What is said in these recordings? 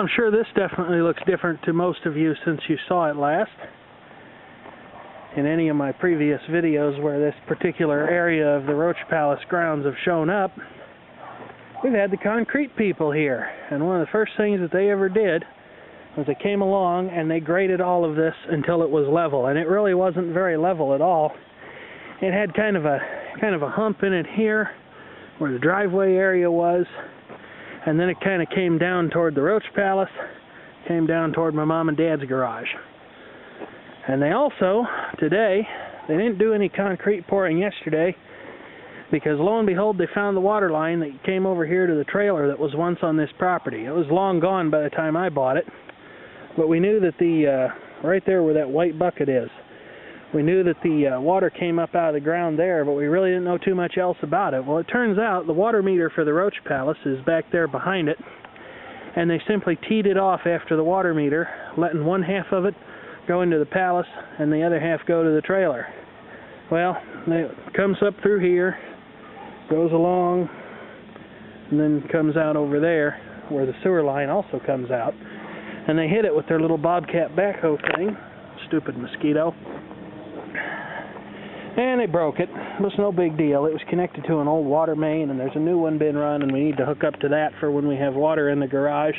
I'm sure this definitely looks different to most of you since you saw it last. In any of my previous videos where this particular area of the Roach Palace grounds have shown up, we've had the concrete people here. And one of the first things that they ever did was they came along and they graded all of this until it was level. And it really wasn't very level at all. It had kind of a hump in it here where the driveway area was. And then it kind of came down toward the Roach Palace, came down toward my mom and dad's garage. And they also, today, they didn't do any concrete pouring yesterday because lo and behold they found the water line that came over here to the trailer that was once on this property. It was long gone by the time I bought it, but we knew that the, right there where that white bucket is, we knew that the water came up out of the ground there, but we really didn't know too much else about it. Well, it turns out the water meter for the Roach Palace is back there behind it, and they simply teed it off after the water meter, letting one half of it go into the palace and the other half go to the trailer. Well, it comes up through here, goes along, and then comes out over there where the sewer line also comes out. And they hit it with their little bobcat backhoe thing, stupid mosquito, and they broke it. It was no big deal. It was connected to an old water main, and there's a new one being run, and we need to hook up to that for when we have water in the garage,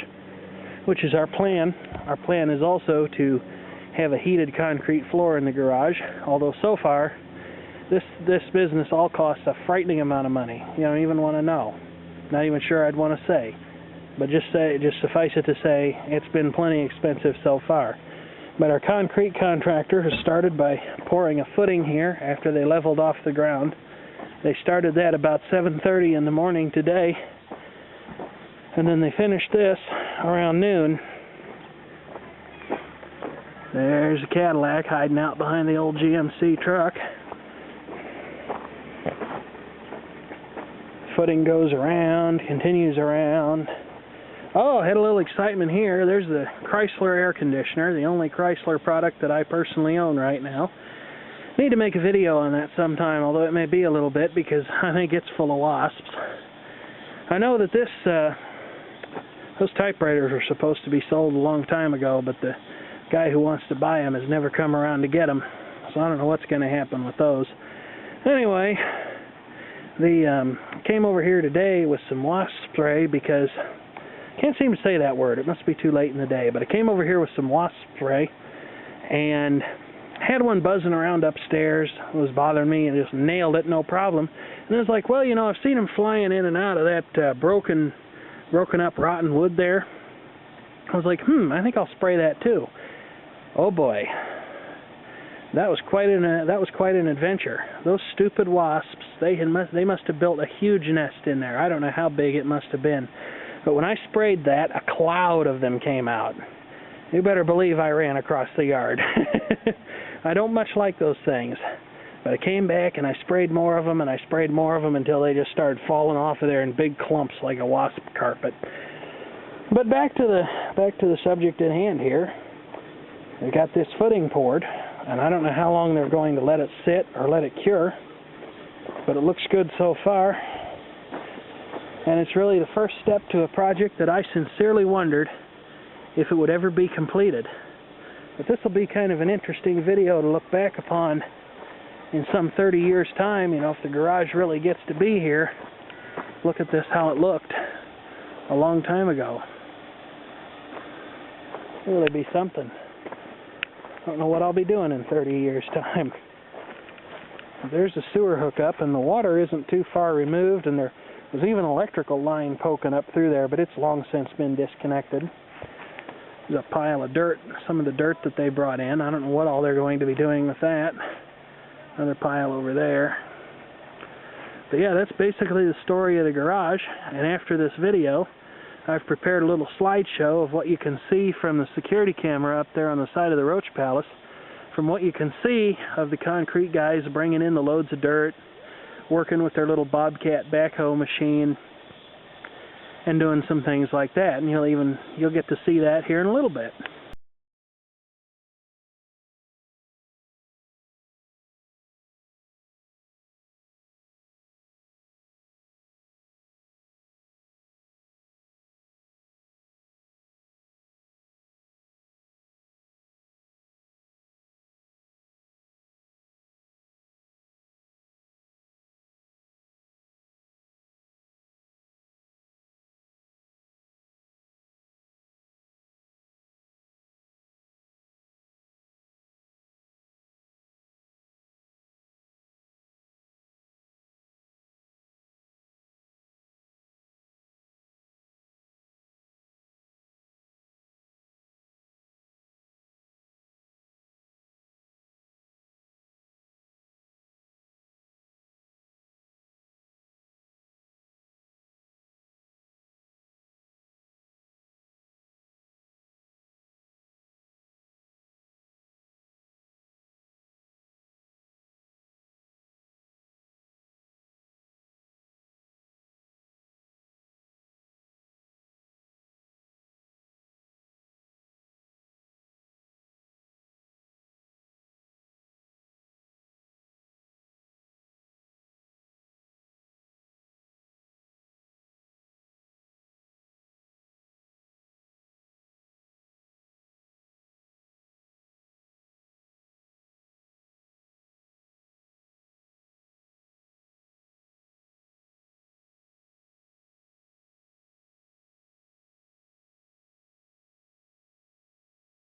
which is our plan. Our plan is also to have a heated concrete floor in the garage, although so far this business all costs a frightening amount of money. You don't even want to know. Not even sure I'd want to say. But just suffice it to say, it's been plenty expensive so far. But our concrete contractor has started by pouring a footing here after they leveled off the ground. They started that about 7:30 in the morning today, and then they finished this around noon. There's a Cadillac hiding out behind the old GMC truck. Footing goes around, continues around. Oh, I had a little excitement here. There's the Chrysler air conditioner, the only Chrysler product that I personally own right now. Need to make a video on that sometime, although it may be a little bit because I think it's full of wasps. I know that those typewriters were supposed to be sold a long time ago, but the guy who wants to buy them has never come around to get them, so I don't know what's going to happen with those. Anyway, came over here today with some wasp spray because I can't seem to say that word. It must be too late in the day, but I came over here with some wasp spray and had one buzzing around upstairs. It was bothering me and just nailed it, no problem. And I was like, well, you know, I've seen them flying in and out of that broken up rotten wood there. I was like, I think I'll spray that too. Oh boy, that was quite an adventure. Those stupid wasps, they must have built a huge nest in there. I don't know how big it must have been, but when I sprayed that, a cloud of them came out. You better believe I ran across the yard. I don't much like those things, but I came back and I sprayed more of them and I sprayed more of them until they just started falling off of there in big clumps like a wasp carpet. But back to the subject at hand here. They got this footing poured, and I don't know how long they're going to let it sit or let it cure, but it looks good so far. And it's really the first step to a project that I sincerely wondered if it would ever be completed. But this will be kind of an interesting video to look back upon in some 30 years' time, you know, if the garage really gets to be here. Look at this, how it looked a long time ago. It'll really be something. I don't know what I'll be doing in 30 years' time. There's a sewer hookup, and the water isn't too far removed, and there was even an electrical line poking up through there, but it's long since been disconnected. There's a pile of dirt, some of the dirt that they brought in. I don't know what all they're going to be doing with that. Another pile over there. But yeah, that's basically the story of the garage, and after this video, I've prepared a little slideshow of what you can see from the security camera up there on the side of the Roach Palace, from what you can see of the concrete guys bringing in the loads of dirt, working with their little bobcat backhoe machine, and doing some things like that. And you'll get to see that here in a little bit.